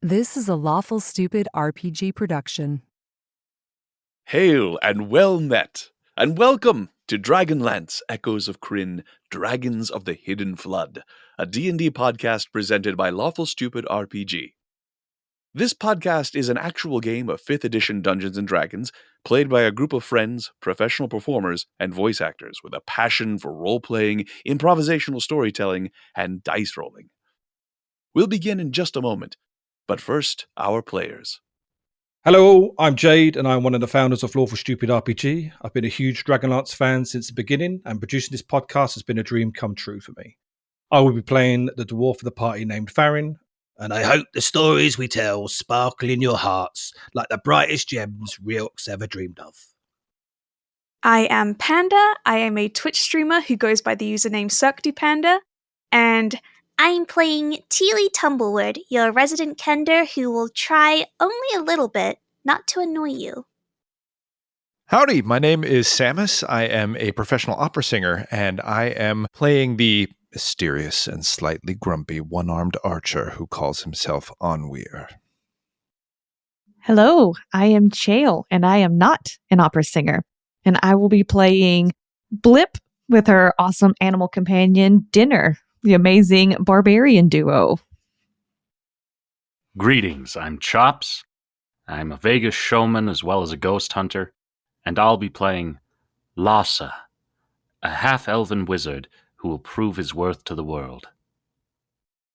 This is a Lawful Stupid RPG production. Hail and well met, and welcome to Dragonlance Echoes of Krynn, Dragons of the Hidden Flood, a D&D podcast presented by Lawful Stupid RPG. This podcast is an actual game of 5th edition Dungeons & Dragons, played by a group of friends, professional performers, and voice actors with a passion for role-playing, improvisational storytelling, and dice rolling. We'll begin in just a moment, but first, our players. Hello, I'm Jade, and I'm one of the founders of Lawful Stupid RPG. I've been a huge Dragonlance fan since the beginning, and producing this podcast has been a dream come true for me. I will be playing the dwarf of the party named Farron, and I hope the stories we tell sparkle in your hearts like the brightest gems Riox ever dreamed of. I am Panda. I am a Twitch streamer who goes by the username CirqueDuPanda, and I'm playing Teely Tumblewood, your resident Kender who will try only a little bit not to annoy you. Howdy, my name is Samus. I am a professional opera singer, and I am playing the mysterious and slightly grumpy one-armed archer who calls himself Onweir. Hello, I am Chael, and I am not an opera singer, and I will be playing Blip with her awesome animal companion, Dinner, the amazing barbarian duo. Greetings, I'm Chops. I'm a Vegas showman as well as a ghost hunter, and I'll be playing Lhasa, a half-elven wizard who will prove his worth to the world.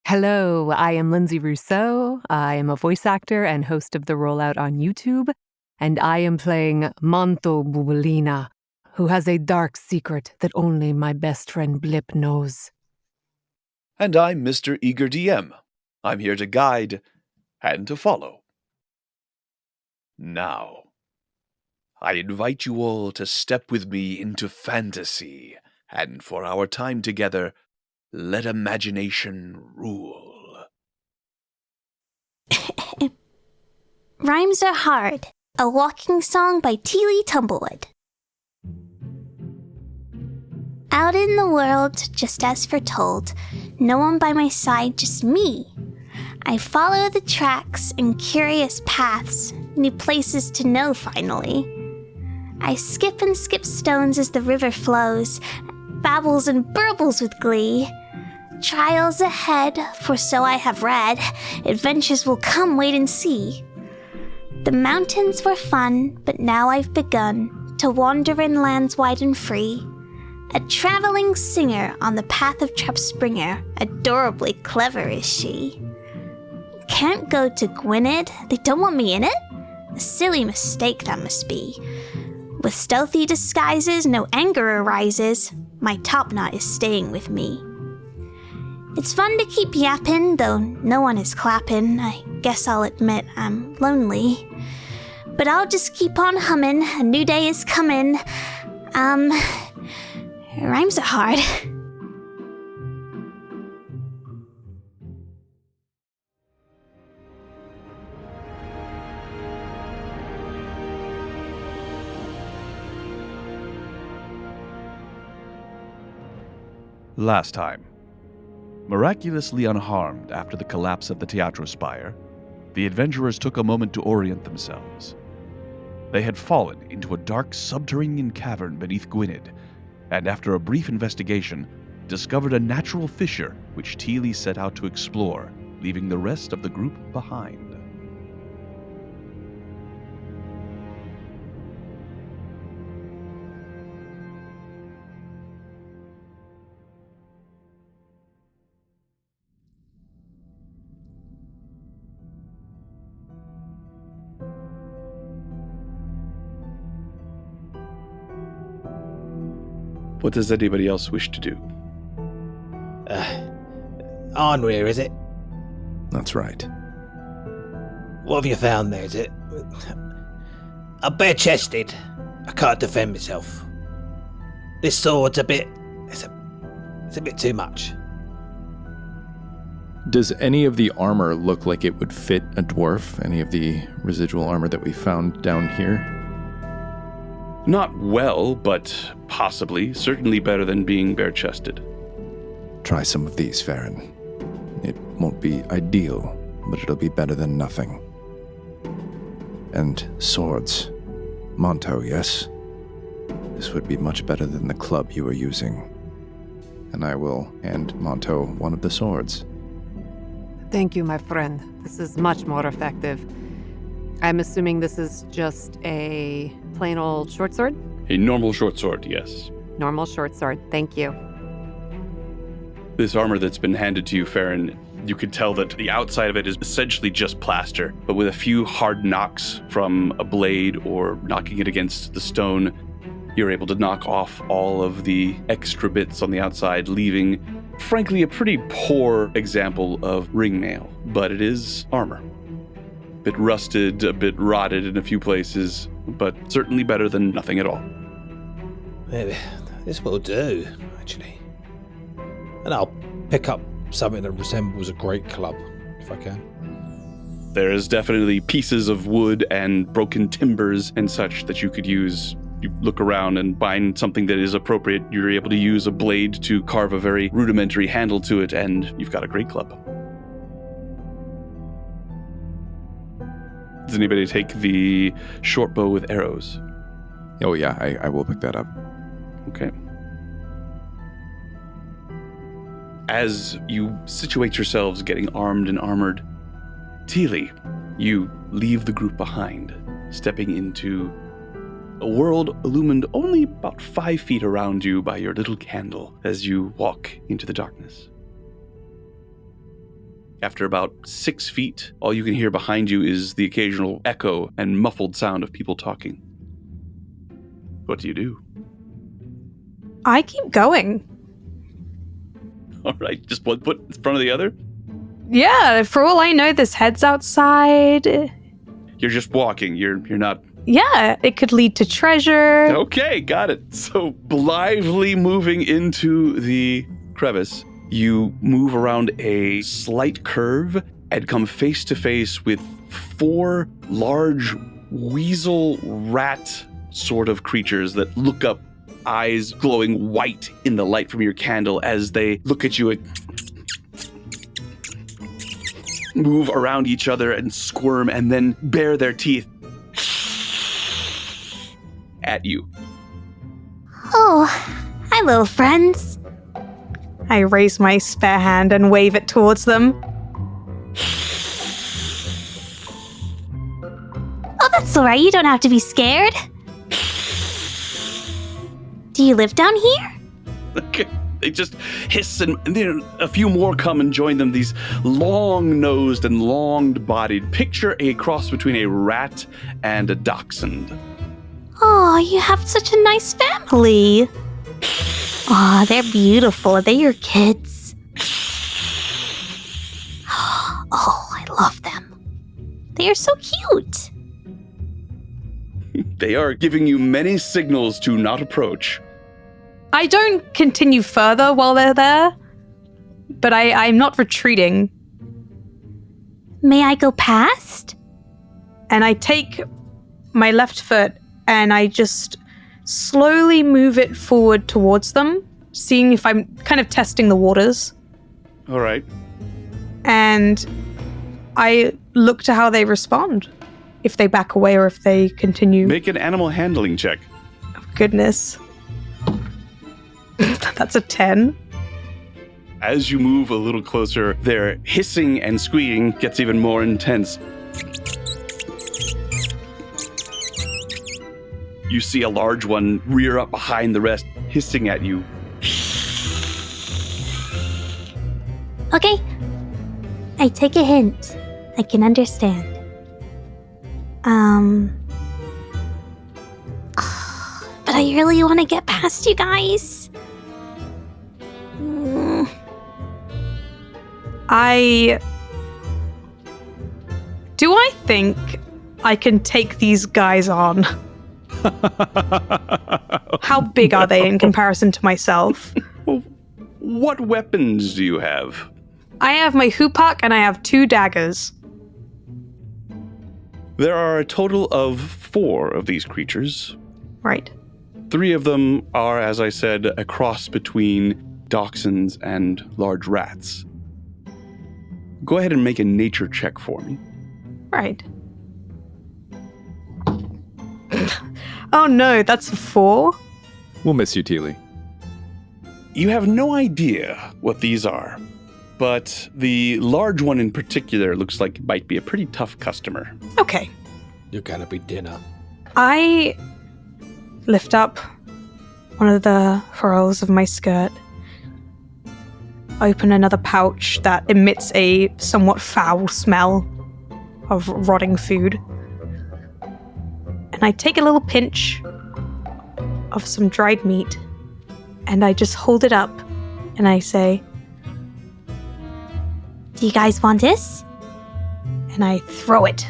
Hello, I am Lindsay Rousseau. I am a voice actor and host of The Rollout on YouTube, and I am playing Manto Bubulina, who has a dark secret that only my best friend Blip knows. And I'm Mr. Eager DM. I'm here to guide and to follow. Now, I invite you all to step with me into fantasy, and for our time together, let imagination rule. Rhymes Are Hard, a walking song by Teely Tumblewood. Out in the world, just as foretold, no one by my side, just me. I follow the tracks and curious paths, new places to know finally. I skip and skip stones as the river flows, babbles and burbles with glee. Trials ahead, for so I have read, adventures will come, wait and see. The mountains were fun, but now I've begun to wander in lands wide and free. A traveling singer on the path of Trap Springer, adorably clever is she. Can't go to Gwynedd, they don't want me in it? A silly mistake that must be. With stealthy disguises, no anger arises, my top knot is staying with me. It's fun to keep yapping, though no one is clapping, I guess I'll admit I'm lonely. But I'll just keep on humming, a new day is coming, Rhymes are hard. Last time. Miraculously unharmed after the collapse of the Teatro Spire, the adventurers took a moment to orient themselves. They had fallen into a dark subterranean cavern beneath Gwynedd, and after a brief investigation, discovered a natural fissure which Teely set out to explore, leaving the rest of the group behind. What does anybody else wish to do? Onweir, is it? That's right. What have you found there, is it? I'm bare-chested. I can't defend myself. This sword's it's a bit too much. Does any of the armor look like it would fit a dwarf? Any of the residual armor that we found down here? Not well, but possibly. Certainly better than being bare-chested. Try some of these, Farron. It won't be ideal, but it'll be better than nothing. And swords. Monto, yes? This would be much better than the club you were using. And I will hand Monto one of the swords. Thank you, my friend. This is much more effective. I'm assuming this is just a plain old short sword? A normal short sword, yes. Normal short sword. Thank you. This armor that's been handed to you, Farron, you could tell that the outside of it is essentially just plaster, but with a few hard knocks from a blade or knocking it against the stone, you're able to knock off all of the extra bits on the outside, leaving, frankly, a pretty poor example of ring mail. But it is armor. A bit rusted, a bit rotted in a few places, but certainly better than nothing at all. Maybe this will do, actually. And I'll pick up something that resembles a great club, if I can. There is definitely pieces of wood and broken timbers and such that you could use. You look around and find something that is appropriate. You're able to use a blade to carve a very rudimentary handle to it, and you've got a great club. Does anybody take the short bow with arrows? Oh yeah, I will pick that up. Okay. As you situate yourselves getting armed and armored, Teely, you leave the group behind, stepping into a world illumined only about 5 feet around you by your little candle as you walk into the darkness. After about 6 feet, all you can hear behind you is the occasional echo and muffled sound of people talking. What do you do? I keep going. All right, just one foot in front of the other? Yeah, for all I know, this head's outside. You're just walking, you're not... Yeah, it could lead to treasure. Okay, got it. So, blithely moving into the crevice, you move around a slight curve and come face to face with 4 large weasel rat sort of creatures that look up, eyes glowing white in the light from your candle as they look at you and move around each other and squirm and then bare their teeth at you. Oh, hi, little friends. I raise my spare hand and wave it towards them. Oh, that's alright. You don't have to be scared. Do you live down here? Okay. They just hiss and then a few more come and join them. These long-nosed and long-bodied. Picture a cross between a rat and a dachshund. Oh, you have such a nice family. Oh, they're beautiful. Are they your kids? Oh, I love them. They are so cute. They are giving you many signals to not approach. I don't continue further while they're there, but I'm not retreating. May I go past? And I take my left foot and I just slowly move it forward towards them, seeing if I'm kind of testing the waters. All right. And I look to how they respond, if they back away or if they continue. Make an animal handling check. Oh, goodness. That's a 10. As you move a little closer, their hissing and squeaking gets even more intense. You see a large one rear up behind the rest, hissing at you. Okay. I take a hint. I can understand. But I really want to get past you guys. Do I think I can take these guys on? How big are they in comparison to myself? Well, what weapons do you have? I have my hoopak and I have 2 daggers. There are a total of 4 of these creatures. Right. 3 of them are, as I said, a cross between dachshunds and large rats. Go ahead and make a nature check for me. Right. Oh no, that's a 4. We'll miss you, Teely. You have no idea what these are, but the large one in particular looks like it might be a pretty tough customer. Okay. You're gonna be dinner. I lift up one of the furls of my skirt, open another pouch that emits a somewhat foul smell of rotting food, and I take a little pinch of some dried meat, and I just hold it up, and I say, Do you guys want this? and I throw it.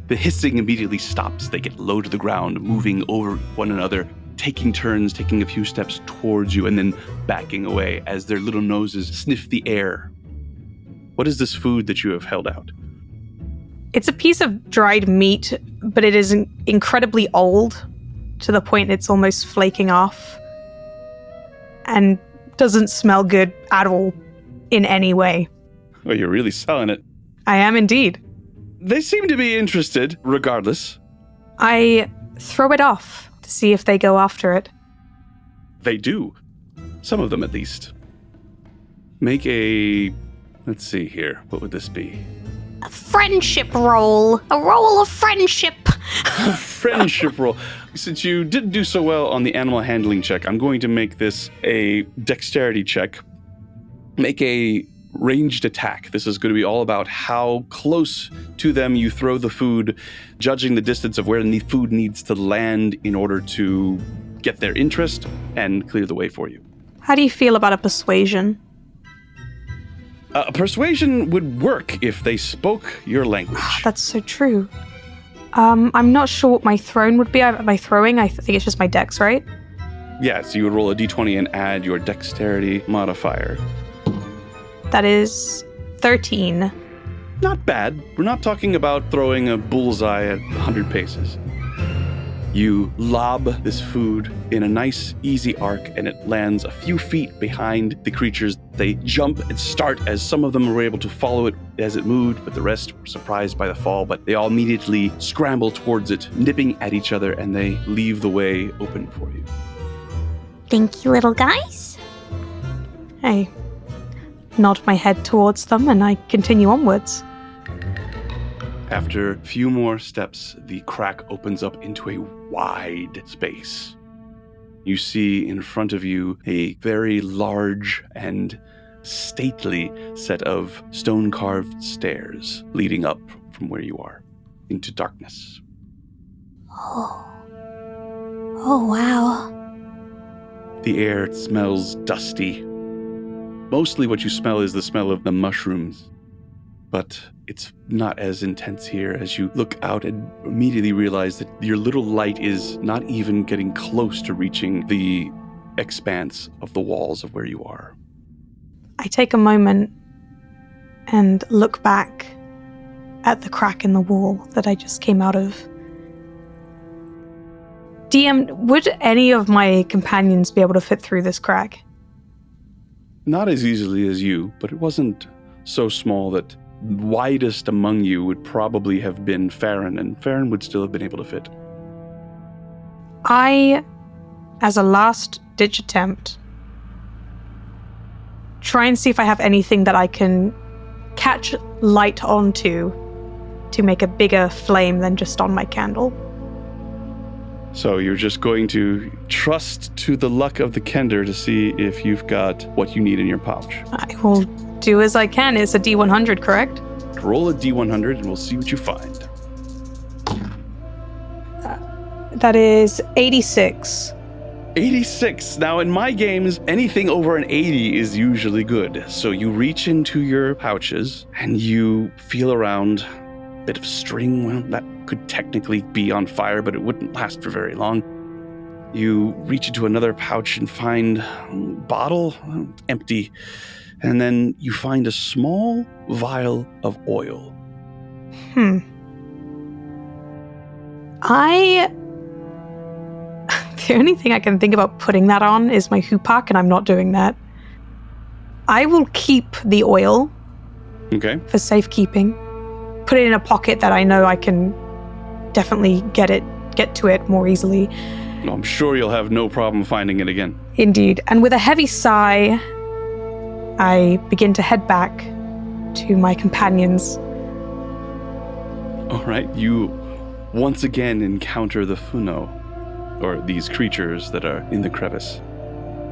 The hissing immediately stops. They get low to the ground, moving over one another, taking turns, taking a few steps towards you, and then backing away as their little noses sniff the air. What is this food that you have held out? It's a piece of dried meat, but it is incredibly old, to the point it's almost flaking off, and doesn't smell good at all in any way. Oh, you're really selling it. I am indeed. They seem to be interested, regardless. I throw it off to see if they go after it. They do. Some of them, at least. Make a... Let's see here. What would this be? A friendship roll. A roll of friendship. Friendship roll. Since you didn't do so well on the animal handling check, I'm going to make this a dexterity check. Make a ranged attack. This is going to be all about how close to them you throw the food, judging the distance of where the food needs to land in order to get their interest and clear the way for you. How do you feel about a persuasion? Persuasion would work if they spoke your language. That's so true. I'm not sure what my thrown would be. My throwing, I think it's just my dex, right? Yeah, so you would roll a d20 and add your dexterity modifier. That is 13. Not bad. We're not talking about throwing a bullseye at 100 paces. You lob this food in a nice, easy arc, and it lands a few feet behind the creatures. They jump and start as some of them were able to follow it as it moved, but the rest were surprised by the fall. But they all immediately scramble towards it, nipping at each other, and they leave the way open for you. Thank you, little guys. I nod my head towards them and I continue onwards. After a few more steps, the crack opens up into a wide space. You see in front of you a very large and stately set of stone-carved stairs leading up from where you are into darkness. Oh, wow. The air smells dusty. Mostly what you smell is the smell of the mushrooms, but it's not as intense here as you look out and immediately realize that your little light is not even getting close to reaching the expanse of the walls of where you are. I take a moment and look back at the crack in the wall that I just came out of. DM, would any of my companions be able to fit through this crack? Not as easily as you, but it wasn't so small that widest among you would probably have been Farron, and Farron would still have been able to fit. I, as a last-ditch attempt, try and see if I have anything that I can catch light onto to make a bigger flame than just on my candle. So you're just going to trust to the luck of the Kender to see if you've got what you need in your pouch. I will do as I can. It's a D100, correct? Roll a D100 and we'll see what you find. That is 86. 86. Now, in my games, anything over an 80 is usually good. So you reach into your pouches and you feel around. A bit of string, well, that could technically be on fire, but it wouldn't last for very long. You reach into another pouch and find a bottle, empty. And then you find a small vial of oil. The only thing I can think about putting that on is my hoopak, and I'm not doing that. I will keep the oil Okay. for safekeeping. Put it in a pocket that I know I can definitely get to it more easily. Well, I'm sure you'll have no problem finding it again. Indeed. And with a heavy sigh, I begin to head back to my companions. All right, you once again encounter the Funo, or these creatures that are in the crevice.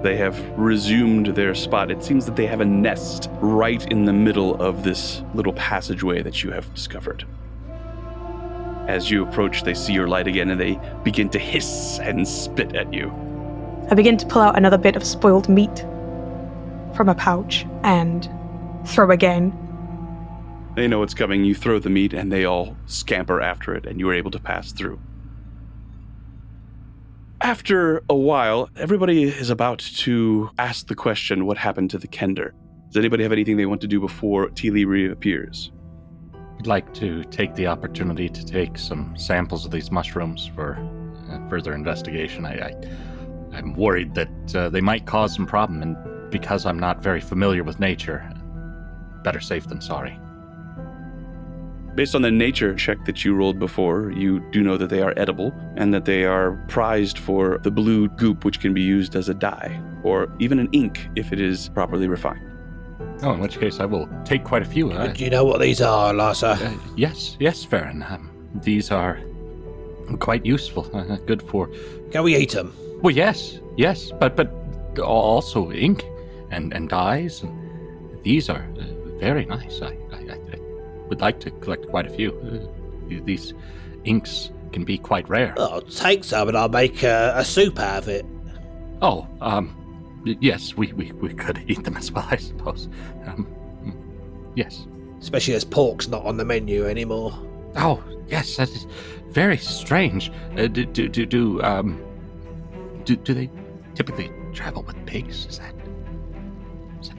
They have resumed their spot. It seems that they have a nest right in the middle of this little passageway that you have discovered. As you approach, they see your light again, and they begin to hiss and spit at you. I begin to pull out another bit of spoiled meat from a pouch and throw again. They know what's coming. You throw the meat, and they all scamper after it, and you are able to pass through. After a while, everybody is about to ask the question, what happened to the Kender? Does anybody have anything they want to do before Teely reappears? I'd like to take the opportunity to take some samples of these mushrooms for further investigation. I'm worried that they might cause some problem, and because I'm not very familiar with nature, better safe than sorry. Based on the nature check that you rolled before, you do know that they are edible and that they are prized for the blue goop, which can be used as a dye, or even an ink if it is properly refined. Oh, in which case I will take quite a few. Do you know what these are, Lhasa? Yes, Farron. These are quite useful. Good for... Can we eat them? Well, yes, but also ink and dyes. These are very nice. I would like to collect quite a few. These inks can be quite rare. I'll take some and I'll make a soup out of it. Oh, yes, we could eat them as well, I suppose. Yes. Especially as pork's not on the menu anymore. Oh, yes, that is very strange. Do they typically travel with pigs? Is that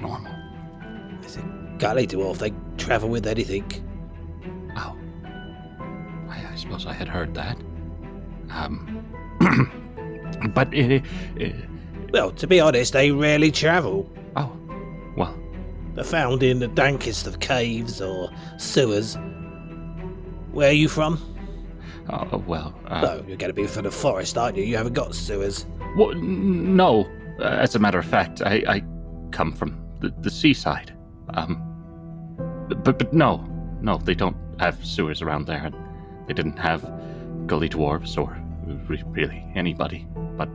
normal? Is it gully dwarf? They travel with anything. Oh, I suppose I had heard that. But well, to be honest, they rarely travel. Oh, well. They're found in the dankest of caves or sewers. Where are you from? Oh, well. No, you're going to be from the forest, aren't you? You haven't got sewers. Well, no. As a matter of fact, I come from the seaside. But no, they don't have sewers around there. And they didn't have gully dwarves or really anybody but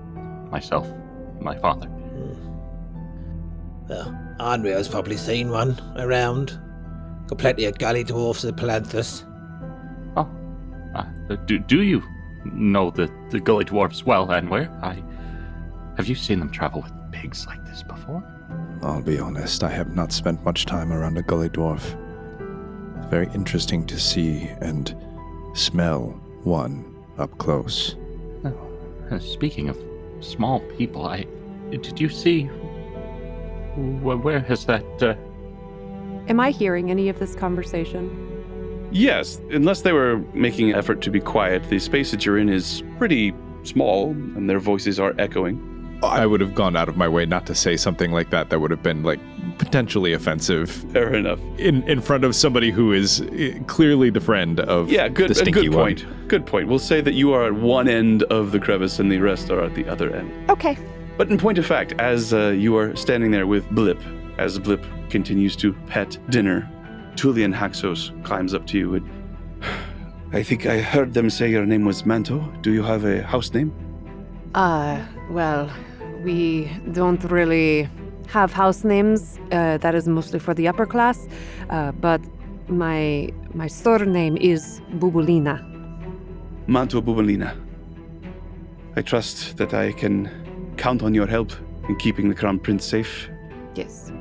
myself, my father. Well, Andrea's probably seen one around. Got plenty of gully dwarfs and palanthus. Oh, do you know the gully dwarfs well, Anwar? Have you seen them travel with pigs like this before? I'll be honest, I have not spent much time around a gully dwarf. Very interesting to see and smell one up close. Speaking of small people, did you see... Where has that... Am I hearing any of this conversation? Yes, unless they were making an effort to be quiet, the space that you're in is pretty small, and their voices are echoing. I would have gone out of my way not to say something like that would have been, potentially offensive. Fair enough. In front of somebody who is clearly the friend of the stinky good point. one. Good point. We'll say that you are at one end of the crevice and the rest are at the other end. Okay. But in point of fact, as you are standing there with Blip, as Blip continues to pet Dinner, Tulian Haxos climbs up to you and... I think I heard them say your name was Manto. Do you have a house name? Well, we don't really have house names. That is mostly for the upper class. But my surname is Bubulina. Manto Bubulina. I trust that I can count on your help in keeping the Crown Prince safe. Yes.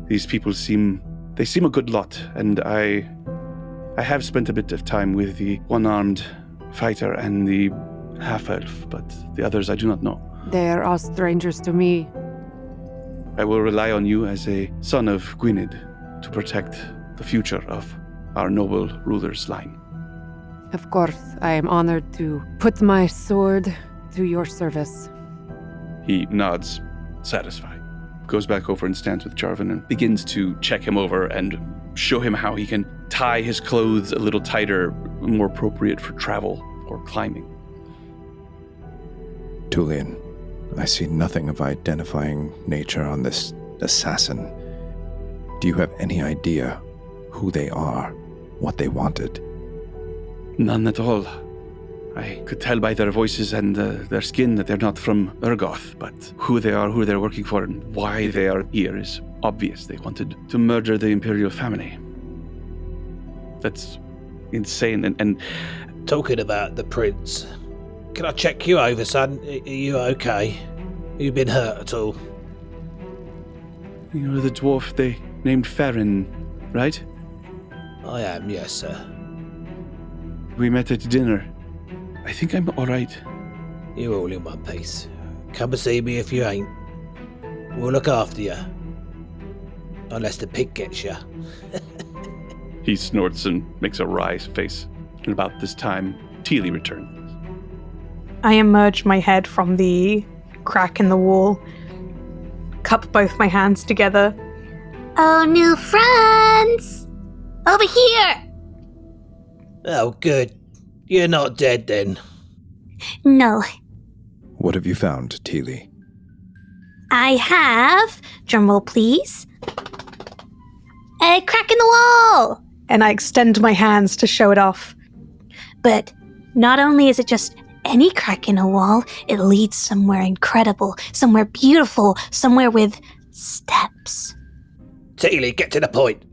These people seem a good lot, and I have spent a bit of time with the one-armed fighter and the half-elf, but the others I do not know. They are all strangers to me. I will rely on you as a son of Gwynedd to protect the future of our noble ruler's line. Of course, I am honored to put my sword to your service. He nods, satisfied. goes back over and stands with Jarvan and begins to check him over and show him how he can tie his clothes a little tighter, more appropriate for travel or climbing. Tulian, I see nothing of identifying nature on this assassin. Do you have any idea who they are, what they wanted? None at all. I could tell by their voices and their skin that they're not from Urgoth, but who they are, who they're working for, and why they are here is obvious. They wanted to murder the Imperial family. That's insane. And Talking about the prince, can I check you over, son? Are you okay? You been hurt at all? you're the dwarf they named Farron, right? I am, yes, sir. We met at dinner. I think I'm all right. You're all in one piece. Come and see me if you ain't. We'll look after you. Unless the pig gets you. He snorts and makes a wry face. And about this time, Teely returns. I emerge my head from the crack in the wall, cup both my hands together. Oh, new friends! Over here! Oh, good. You're not dead then. No, What have you found, Teely? I have, drumroll please, a crack in the wall! And I extend my hands to show it off. But not only is it just any crack in a wall, it leads somewhere incredible, somewhere beautiful, somewhere with steps. Teely, get to the point.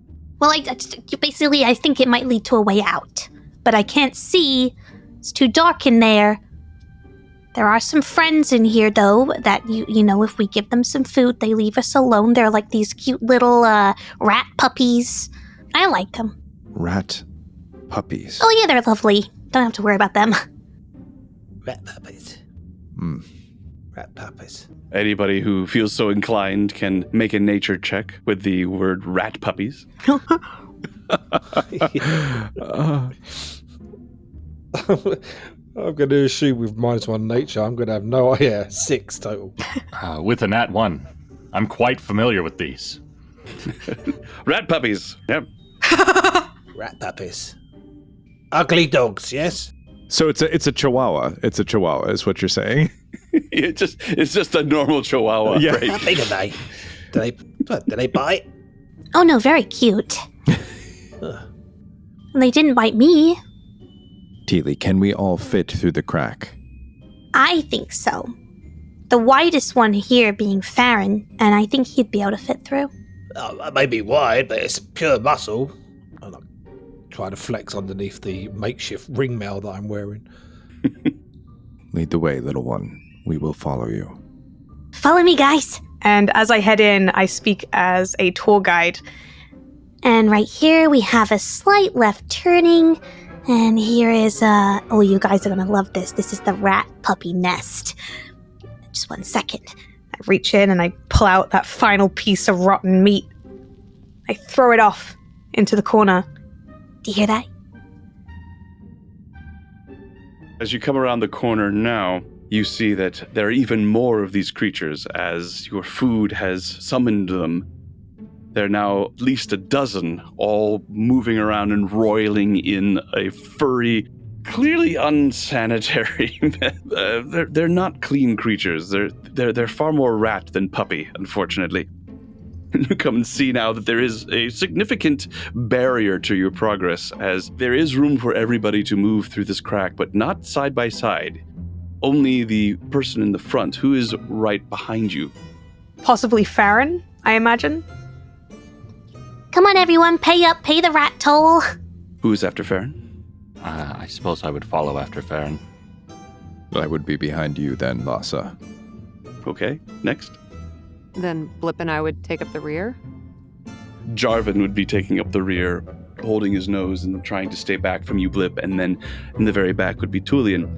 Well, I think it might lead to a way out. But I can't see. It's too dark in there. There are some friends in here, though, that, you know, if we give them some food, they leave us alone. They're like these cute little rat puppies. I like them. Rat puppies. Oh, yeah, they're lovely. Don't have to worry about them. Rat puppies. Hmm. Rat puppies. Anybody who feels so inclined can make a nature check with the word rat puppies. I'm going to assume with -1 nature, I'm going to have no idea. 6 total. With a nat 1, I'm quite familiar with these. Rat puppies. Yep. Rat puppies. Ugly dogs, yes? So it's a chihuahua. It's a chihuahua, is what you're saying. It's just a normal chihuahua. Yeah. Right? How big are they? Do they bite? Oh, no, very cute. And they didn't bite me. Teely, can we all fit through the crack? I think so. The widest one here being Farron, and I think he'd be able to fit through. It may be wide, but it's pure muscle. And I'm trying to flex underneath the makeshift ring mail that I'm wearing. Lead the way, little one. We will follow you. Follow me, guys. And as I head in, I speak as a tour guide. And right here we have a slight left turning. And here is, oh, you guys are gonna love this. This is the rat puppy nest. Just 1 second. I reach in and I pull out that final piece of rotten meat. I throw it off into the corner. Do you hear that? As you come around the corner now, you see that there are even more of these creatures as your food has summoned them. There are now at least a dozen, all moving around and roiling in a furry, clearly unsanitary. They're not clean creatures. They're far more rat than puppy, unfortunately. You come and see now that there is a significant barrier to your progress, as there is room for everybody to move through this crack, but not side by side. Only the person in the front, who is right behind you. Possibly Farron, I imagine. Come on, everyone, pay up, pay the rat toll. Who's after Farron? I suppose I would follow after Farron. I would be behind you then, Lhasa. Okay, next. Then Blip and I would take up the rear. Jarvan would be taking up the rear, holding his nose and trying to stay back from you, Blip, and then in the very back would be Tulian.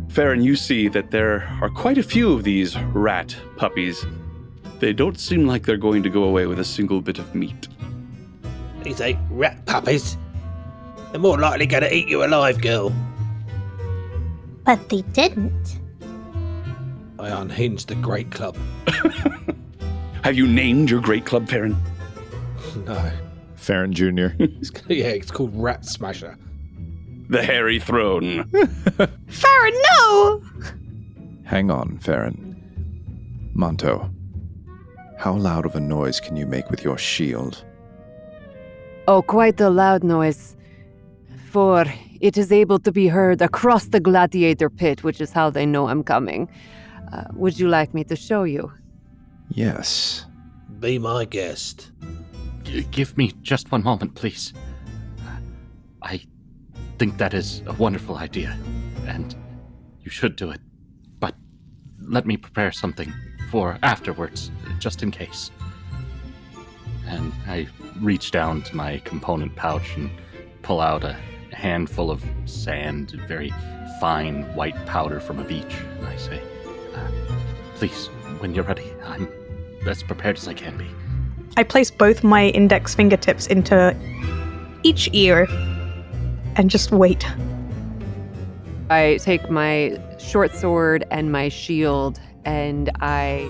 Farron, you see that there are quite a few of these rat puppies. They don't seem like they're going to go away with a single bit of meat. These ain't rat puppies. They're more likely going to eat you alive, girl. But they didn't. I unhinged the Great Club. Have you named your great club, Farron? No. Farron Jr. It's called Rat Smasher. The Hairy Throne. Farron, no! Hang on, Farron. Monto, how loud of a noise can you make with your shield? Oh, quite a loud noise, for it is able to be heard across the gladiator pit, which is how they know I'm coming. Would you like me to show you? Yes. Be my guest. Give me just one moment, please. I think that is a wonderful idea, and you should do it. But let me prepare something for afterwards, just in case. And I reach down to my component pouch and pull out a handful of sand, very fine white powder from a beach. And I say, please, when you're ready, I'm as prepared as I can be. I place both my index fingertips into each ear and just wait. I take my short sword and my shield, and I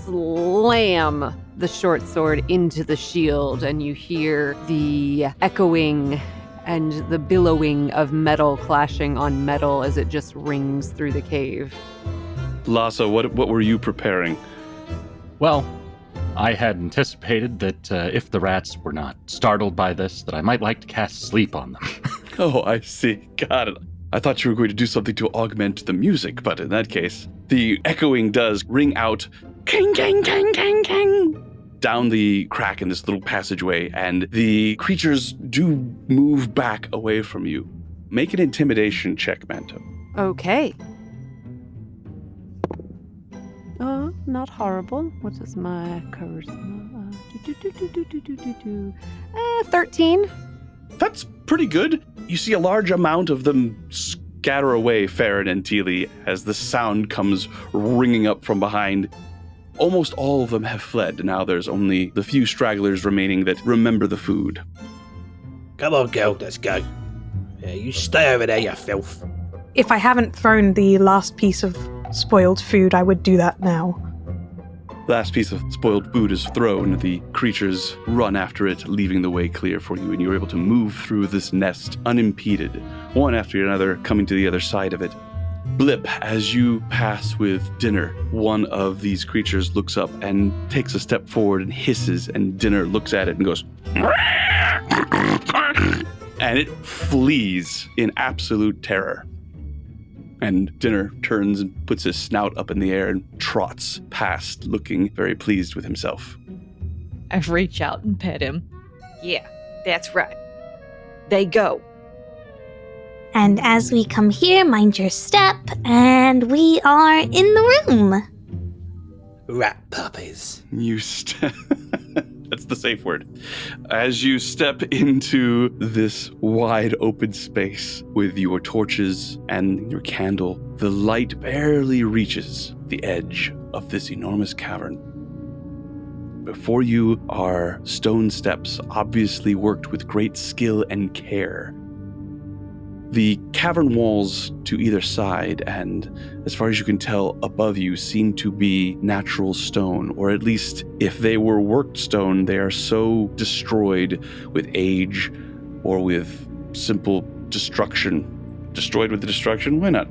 slam the short sword into the shield, and you hear the echoing and the billowing of metal clashing on metal as it just rings through the cave. Lhasa, what were you preparing? Well, I had anticipated that if the rats were not startled by this, that I might like to cast sleep on them. Oh, I see. Got it. I thought you were going to do something to augment the music, but in that case, the echoing does ring out, king, king, king, king, king, down the crack in this little passageway, and the creatures do move back away from you. Make an intimidation check, Manto. Okay. Not horrible. What is my charisma? 13. That's pretty good. You see a large amount of them scatter away, Farron and Teely, as the sound comes ringing up from behind. Almost all of them have fled. Now there's only the few stragglers remaining that remember the food. Come on, girl, let's go. Yeah, you stay over there, you filth. If I haven't thrown the last piece of spoiled food, I would do that now. Last piece of spoiled food is thrown. The creatures run after it, leaving the way clear for you, and you're able to move through this nest unimpeded, one after another, coming to the other side of it. Blip, as you pass with Dinner, one of these creatures looks up and takes a step forward and hisses, and Dinner looks at it and goes, and it flees in absolute terror. And Dinner turns and puts his snout up in the air and trots past, looking very pleased with himself. I reach out and pet him. Yeah, that's right. They go. And as we come here, mind your step, and we are in the room. Rat puppies. That's the safe word. As you step into this wide open space with your torches and your candle, the light barely reaches the edge of this enormous cavern. Before you are stone steps, obviously worked with great skill and care. The cavern walls to either side, and as far as you can tell, above you, seem to be natural stone, or at least if they were worked stone, they are so destroyed with age or with simple destruction. Destroyed with the destruction? Why not?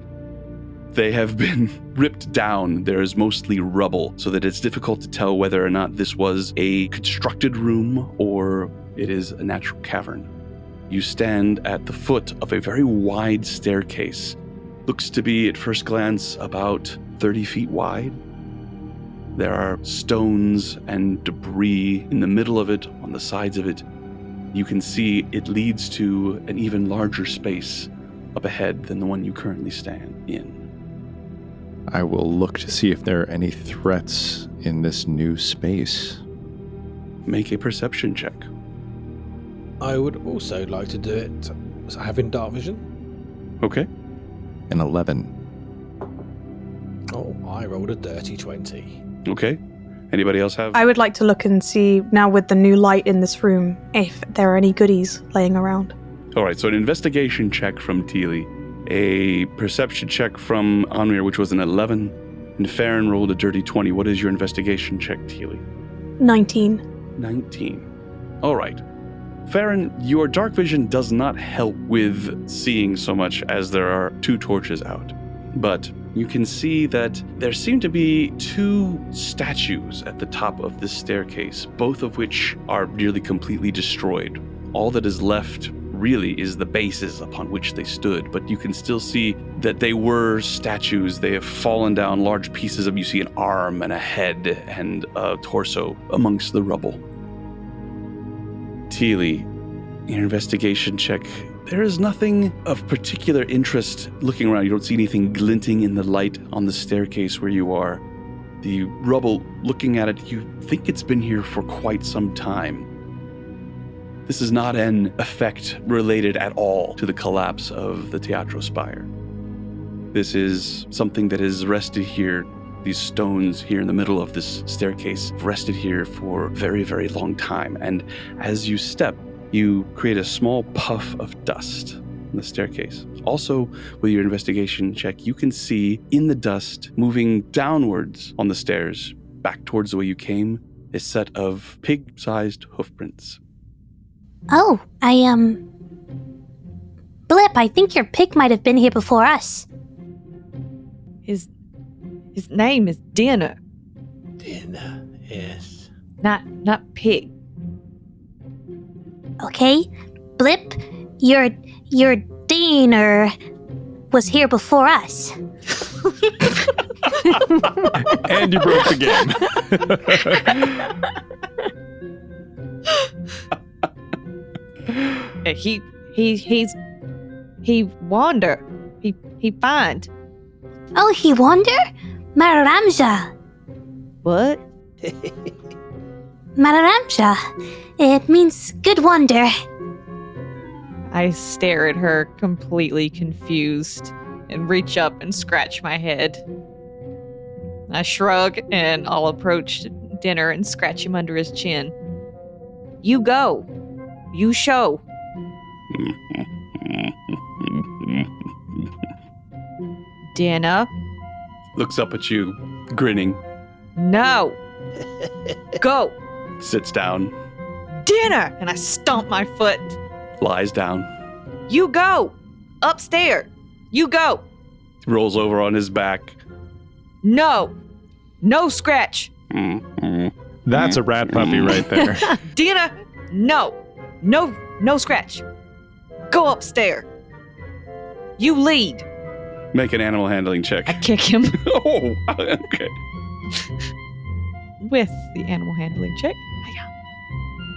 They have been ripped down. There is mostly rubble, so that it's difficult to tell whether or not this was a constructed room or it is a natural cavern. You stand at the foot of a very wide staircase. Looks to be, at first glance, about 30 feet wide. There are stones and debris in the middle of it, on the sides of it. You can see it leads to an even larger space up ahead than the one you currently stand in. I will look to see if there are any threats in this new space. Make a perception check. I would also like to do it having dark vision. Okay. An 11. Oh, I rolled a dirty 20. Okay. Anybody else have? I would like to look and see, now with the new light in this room, if there are any goodies laying around. All right, so an investigation check from Teely, a perception check from Anwir, which was an 11, and Farron rolled a dirty 20. What is your investigation check, Teely? 19. 19. All right. Farron, your dark vision does not help with seeing so much as there are 2 torches out. But you can see that there seem to be 2 statues at the top of this staircase, both of which are nearly completely destroyed. All that is left really is the bases upon which they stood, but you can still see that they were statues. They have fallen down, large pieces of, you see an arm and a head and a torso amongst the rubble. Teely, your investigation check. There is nothing of particular interest looking around. You don't see anything glinting in the light on the staircase where you are. The rubble, looking at it, you think it's been here for quite some time. This is not an effect related at all to the collapse of the Teatro Spire. This is something that has rested here. These stones here in the middle of this staircase have rested here for a very, very long time. And as you step, you create a small puff of dust in the staircase. Also, with your investigation check, you can see in the dust, moving downwards on the stairs, back towards the way you came, a set of pig-sized hoofprints. Oh, Blip, I think your pig might have been here before us. His name is Dinner, Dinner, yes. not Pig. Okay, Blip, your Diener was here before us. And you broke the game. He wander. He find. Oh, he wander? Mararamja. What? Mararamja. It means good wonder. I stare at her completely confused and reach up and scratch my head. I shrug and I'll approach Dinner and scratch him under his chin. You go. You show. Dinner. Looks up at you, grinning, No. Go. sits down, Dinner. And I stomp my foot. lies down, You go. Upstairs. You go. rolls over on his back. No. No scratch. That's a rat puppy right there. Dinner. No. No scratch. Go upstairs. You lead. Make an animal handling check. I kick him Oh, okay. with the animal handling check. Hiya.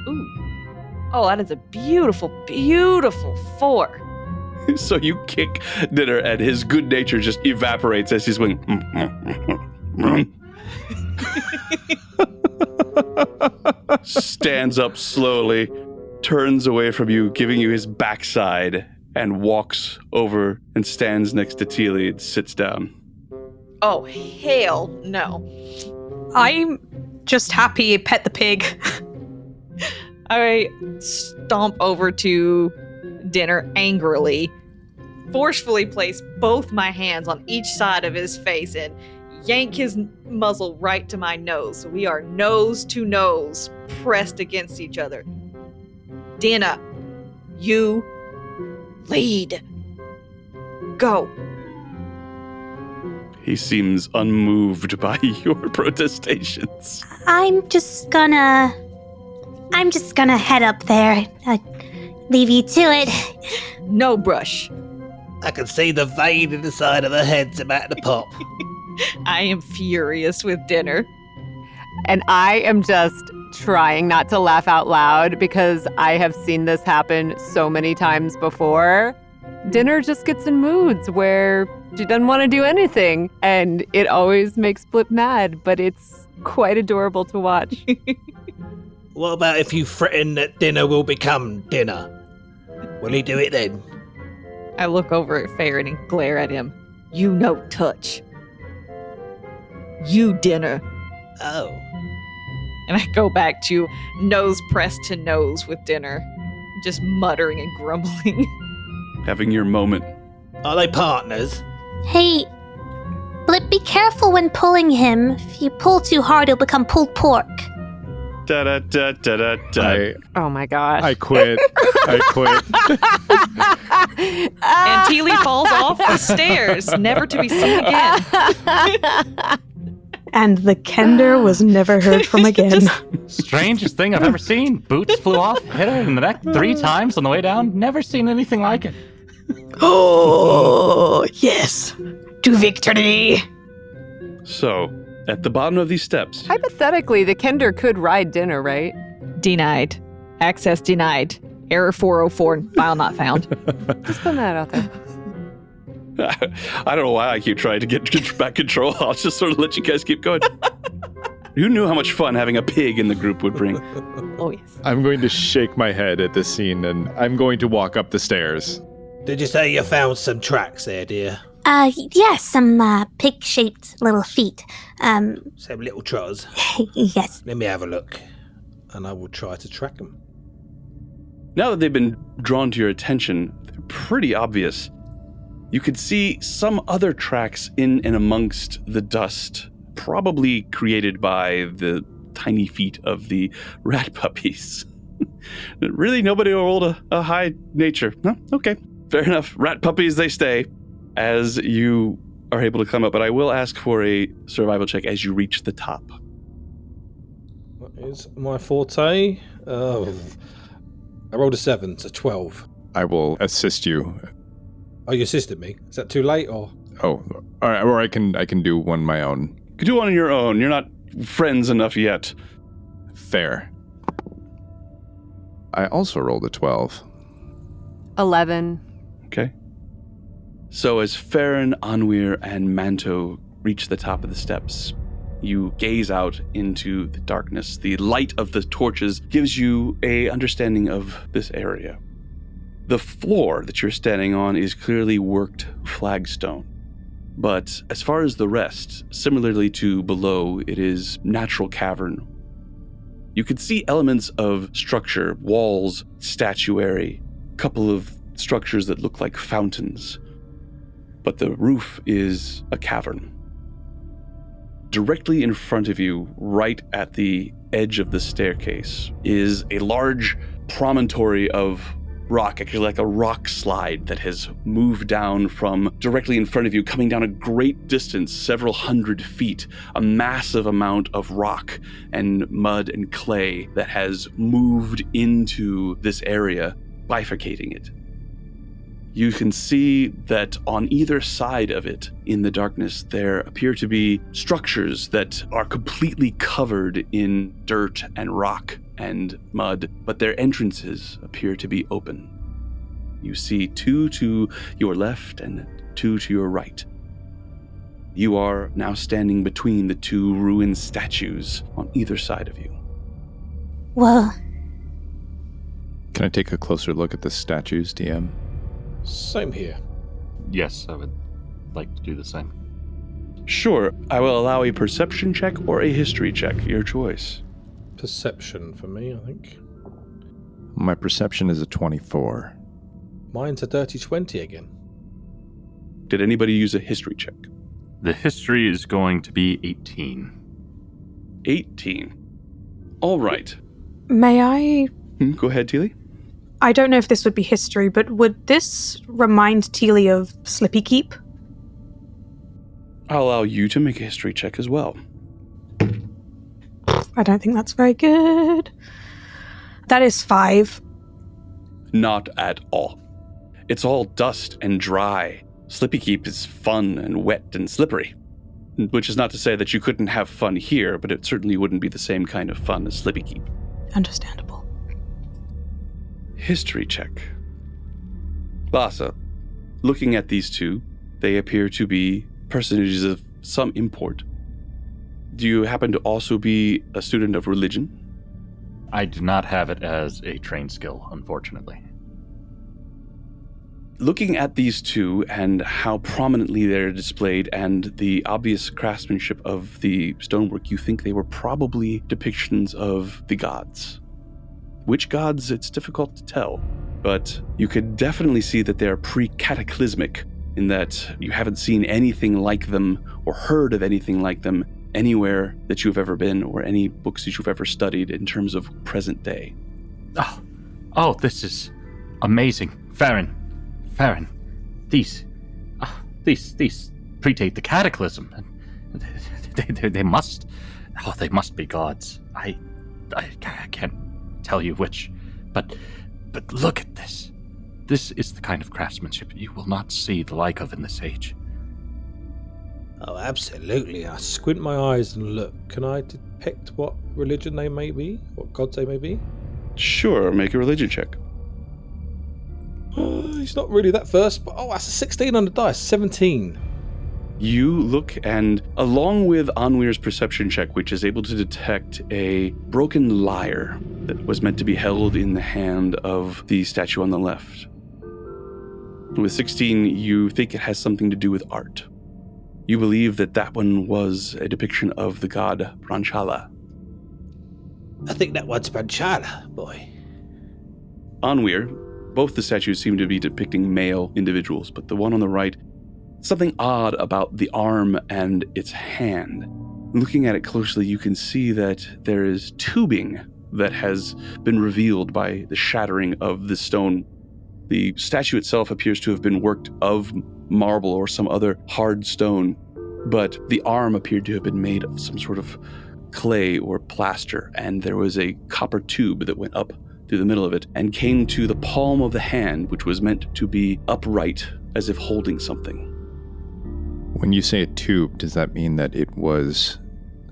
Ooh. Oh, that is a beautiful, beautiful 4. So you kick Dinner, and his good nature just evaporates as he's going. Stands up slowly, turns away from you, giving you his backside, and walks over and stands next to Teely and sits down. Oh, hell no. I'm just happy I pet the pig. I stomp over to Dinner angrily, forcefully place both my hands on each side of his face and yank his muzzle right to my nose. So we are nose to nose, pressed against each other. Dinner, you lead. Go. He seems unmoved by your protestations. I'm just gonna head up there. Leave you to it. No brush. I can see the vein in the side of the head's about to pop. I am furious with Dinner. And I am just trying not to laugh out loud because I have seen this happen so many times before. Dinner just gets in moods where she doesn't want to do anything, and it always makes Blip mad, but it's quite adorable to watch. What about if you threaten that Dinner will become Dinner? Will he do it then? I look over at Farron and glare at him. You no touch. You Dinner. Oh. And I go back to nose pressed to nose with Dinner, just muttering and grumbling. Having your moment. Are they partners? Hey, Blip, be careful when pulling him. If you pull too hard, he'll become pulled pork. Da-da-da-da-da-da. Oh my god. I quit. I quit. And Teely falls off the stairs, never to be seen again. And the Kender was never heard from again. Strangest thing I've ever seen. Boots flew off, hit her in the neck 3 times on the way down. Never seen anything like it. Oh, yes. To victory. So, at the bottom of these steps, Hypothetically, the Kender could ride dinner, right? Denied. Access denied. Error 404, file not found. Just putting that out there. I don't know why I keep trying to get back control. I'll just sort of let you guys keep going. Who knew how much fun having a pig in the group would bring? Oh, yes. I'm going to shake my head at this scene, and I'm going to walk up the stairs. Did you say you found some tracks there, dear? Yeah, some pig-shaped little feet. Some little trotters. Yes. Let me have a look. And I will try to track them. Now that they've been drawn to your attention, they're pretty obvious. You could see some other tracks in and amongst the dust, probably created by the tiny feet of the rat puppies. Really, nobody will hold a high nature. No? Okay, fair enough. Rat puppies, they stay as you are able to climb up, but I will ask for a survival check as you reach the top. That is my forte. I rolled a 7, so 12. I will assist you. Oh, you assisted me? Is that too late, or? Oh, all right, or I can do one my own. You can do one on your own. You're not friends enough yet. Fair. I also rolled a 12. 11. Okay. So as Farron, Anwir, and Manto reach the top of the steps, you gaze out into the darkness. The light of the torches gives you a understanding of this area. The floor that you're standing on is clearly worked flagstone. But as far as the rest, similarly to below, it is natural cavern. You can see elements of structure, walls, statuary, a couple of structures that look like fountains. But the roof is a cavern. Directly in front of you, right at the edge of the staircase, is a large promontory of rock, actually like a rock slide that has moved down from directly in front of you, coming down a great distance, several hundred feet, a massive amount of rock and mud and clay that has moved into this area, bifurcating it. You can see that on either side of it, in the darkness, there appear to be structures that are completely covered in dirt and rock and mud, but their entrances appear to be open. You see 2 to your left and 2 to your right. You are now standing between the 2 ruined statues on either side of you. Whoa. Can I take a closer look at the statues, DM? Same here. Yes, I would like to do the same. Sure, I will allow a perception check or a history check, your choice. Perception for me, I think. My perception is a 24. Mine's a dirty 20 again. Did anybody use a history check? The history is going to be 18. 18. All right. May I? Go ahead, Teely. I don't know if this would be history, but would this remind Teely of Slippy Keep? I'll allow you to make a history check as well. I don't think that's very good. That is 5. Not at all. It's all dust and dry. Slippy Keep is fun and wet and slippery. Which is not to say that you couldn't have fun here, but it certainly wouldn't be the same kind of fun as Slippy Keep. Understandable. History check. Lhasa, looking at these 2, they appear to be personages of some import. Do you happen to also be a student of religion? I do not have it as a trained skill, unfortunately. Looking at these 2 and how prominently they're displayed and the obvious craftsmanship of the stonework, you think they were probably depictions of the gods. Which gods, it's difficult to tell, but you could definitely see that they're pre-cataclysmic in that you haven't seen anything like them or heard of anything like them anywhere that you've ever been or any books that you've ever studied in terms of present day. Oh, this is amazing. Farron, these predate the cataclysm. They must be gods. I can't tell you which, but look at this. This is the kind of craftsmanship you will not see the like of in this age. Oh, absolutely. I squint my eyes and look. Can I depict what religion they may be? What gods they may be? Sure, make a religion check. It's not really that first, but that's a 16 on the dice. 17. You look, and along with Anwir's perception check, which is able to detect a broken lyre that was meant to be held in the hand of the statue on the left. With 16, you think it has something to do with art. You believe that one was a depiction of the god Pranchala. I think that one's Pranchala, boy. Anwir, both the statues seem to be depicting male individuals, but the one on the right, something odd about the arm and its hand. Looking at it closely, you can see that there is tubing that has been revealed by the shattering of the stone. The statue itself appears to have been worked of marble or some other hard stone, but the arm appeared to have been made of some sort of clay or plaster, and there was a copper tube that went up through the middle of it and came to the palm of the hand, which was meant to be upright as if holding something. When you say a tube, does that mean that it was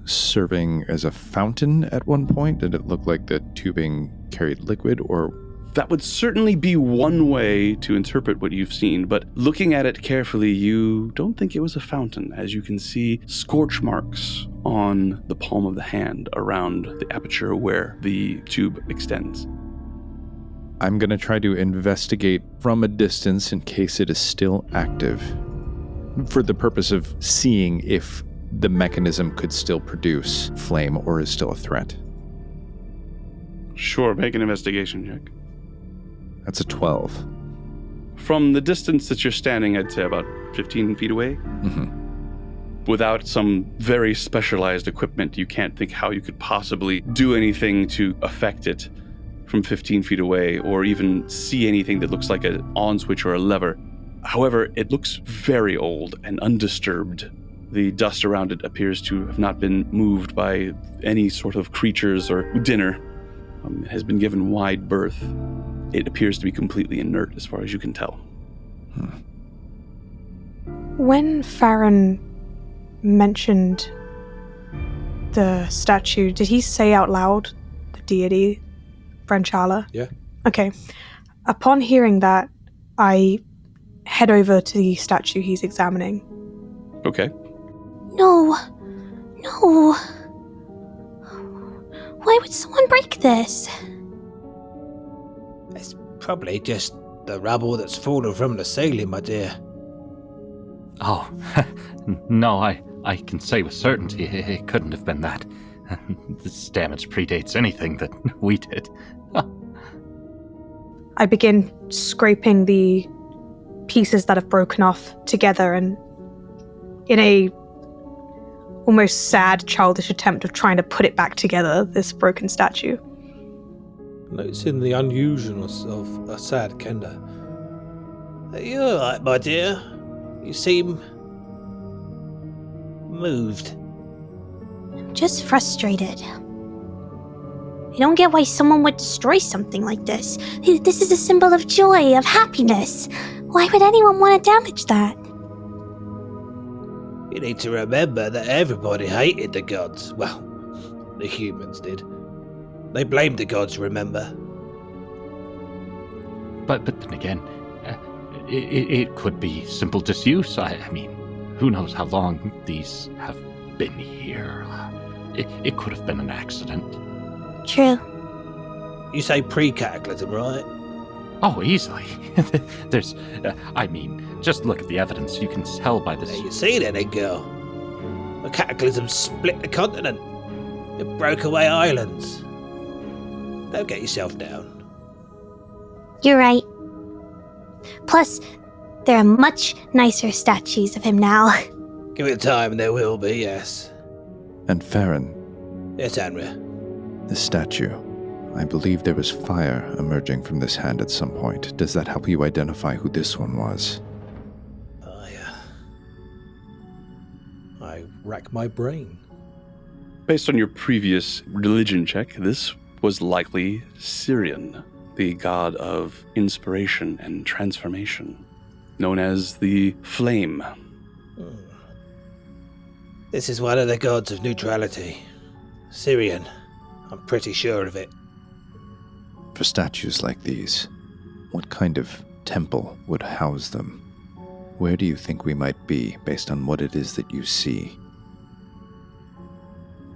serving as a fountain at one point? Did it look like the tubing carried liquid, or? That would certainly be one way to interpret what you've seen, but looking at it carefully, you don't think it was a fountain, as you can see scorch marks on the palm of the hand around the aperture where the tube extends. I'm going to try to investigate from a distance in case it is still active, for the purpose of seeing if the mechanism could still produce flame or is still a threat. Sure, make an investigation check. That's a 12. From the distance that you're standing, I'd say about 15 feet away. Mm-hmm. Without some very specialized equipment, you can't think how you could possibly do anything to affect it from 15 feet away, or even see anything that looks like an on switch or a lever. However, it looks very old and undisturbed. The dust around it appears to have not been moved by any sort of creatures or dinner. It has been given wide berth. It appears to be completely inert as far as you can tell. When Farron mentioned the statue, did he say out loud the deity, Pranchala? Yeah. Okay. Upon hearing that, I head over to the statue he's examining. Okay. No. Why would someone break this? It's probably just the rubble that's fallen from the ceiling, my dear. Oh, no, I can say with certainty it couldn't have been that. This damage predates anything that we did. I begin scraping the pieces that have broken off together, and in a almost sad, childish attempt of trying to put it back together, this broken statue. Noticing the unusualness of a sad Kenda. Are you alright, my dear? You seem moved. I'm just frustrated. I don't get why someone would destroy something like this. This is a symbol of joy, of happiness. Why would anyone want to damage that? You need to remember that everybody hated the gods. Well, the humans did. They blamed the gods, remember? But then again, it could be simple disuse. I mean, who knows how long these have been here. It could have been an accident. True. You say pre-cataclysm, right? Oh, easily. There's, just look at the evidence. You can tell by this. There you see then, girl. The cataclysm split the continent. It broke away islands. Don't get yourself down. You're right. Plus, there are much nicer statues of him now. Give it time, there will be, yes. And Farron, Yes, Henry. the statue. I believe there was fire emerging from this hand at some point. Does that help you identify who this one was? I rack my brain. Based on your previous religion check, this was likely Syrian, the god of inspiration and transformation, known as the Flame. This is one of the gods of neutrality. Syrian. I'm pretty sure of it. For statues like these, what kind of temple would house them? Where do you think we might be based on what it is that you see?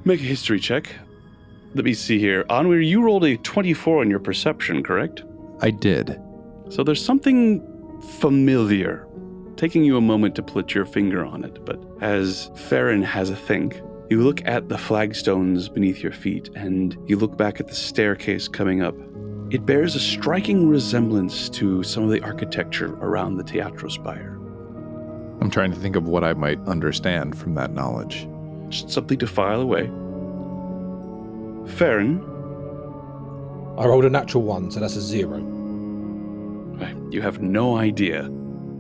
Make a history check. Let me see here. Anwir, you rolled a 24 on your perception, correct? I did. So there's something familiar, taking you a moment to put your finger on it. But as Farron has a think, you look at the flagstones beneath your feet, and you look back at the staircase coming up. It bears a striking resemblance to some of the architecture around the Teatro Spire. I'm trying to think of what I might understand from that knowledge. Just something to file away. Farron, I rolled a natural 1, so that's a 0. you have no idea.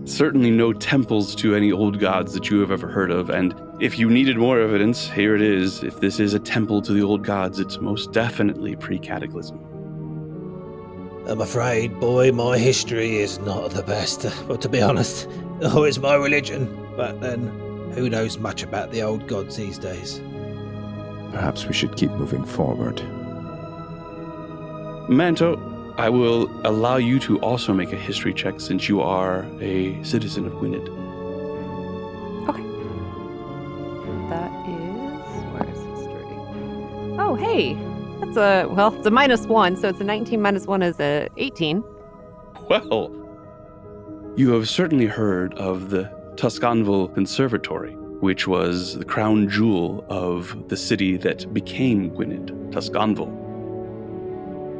Certainly no temples to any old gods that you have ever heard of, and if you needed more evidence, here it is. If this is a temple to the old gods, it's most definitely pre-cataclysm. I'm afraid, boy, my history is not the best. Well, to be honest, it's my religion. But then, who knows much about the old gods these days? Perhaps we should keep moving forward. Manto, I will allow you to also make a history check since you are a citizen of Gwynedd. Okay. That is... Where's history? Oh, hey! That's it's a -1, so it's a 19 minus 1 is a 18. Well, you have certainly heard of the Tuscanville Conservatory, which was the crown jewel of the city that became Gwynedd, Tuscanville.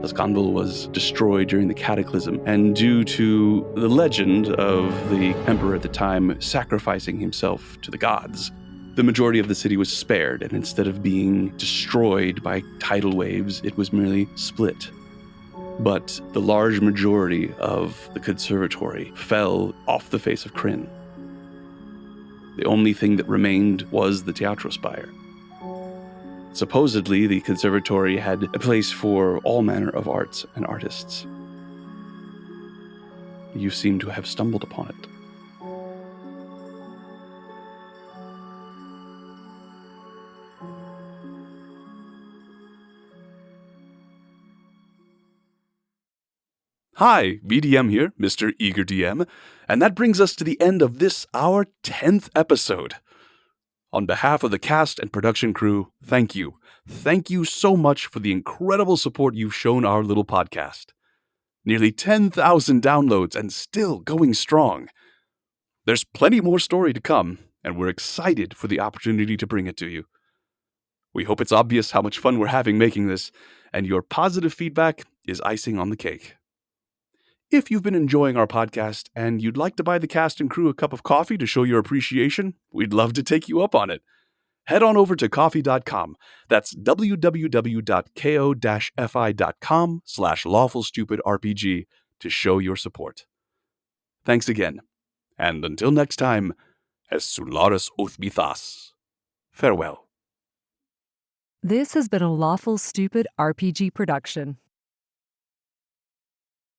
Tuscanville was destroyed during the Cataclysm, and due to the legend of the emperor at the time sacrificing himself to the gods, the majority of the city was spared, and instead of being destroyed by tidal waves, it was merely split. But the large majority of the conservatory fell off the face of Krynn. The only thing that remained was the Teatro Spire. Supposedly, the conservatory had a place for all manner of arts and artists. You seem to have stumbled upon it. Hi, BDM here, Mr. Eager DM, and that brings us to the end of this, our 10th episode. On behalf of the cast and production crew, thank you. Thank you so much for the incredible support you've shown our little podcast. Nearly 10,000 downloads and still going strong. There's plenty more story to come, and we're excited for the opportunity to bring it to you. We hope it's obvious how much fun we're having making this, and your positive feedback is icing on the cake. If you've been enjoying our podcast and you'd like to buy the cast and crew a cup of coffee to show your appreciation, we'd love to take you up on it. Head on over to coffee.com. That's www.ko-fi.com/lawfulstupidrpg to show your support. Thanks again. And until next time, as Sularis Uthmithas. Farewell. This has been a Lawful Stupid RPG production.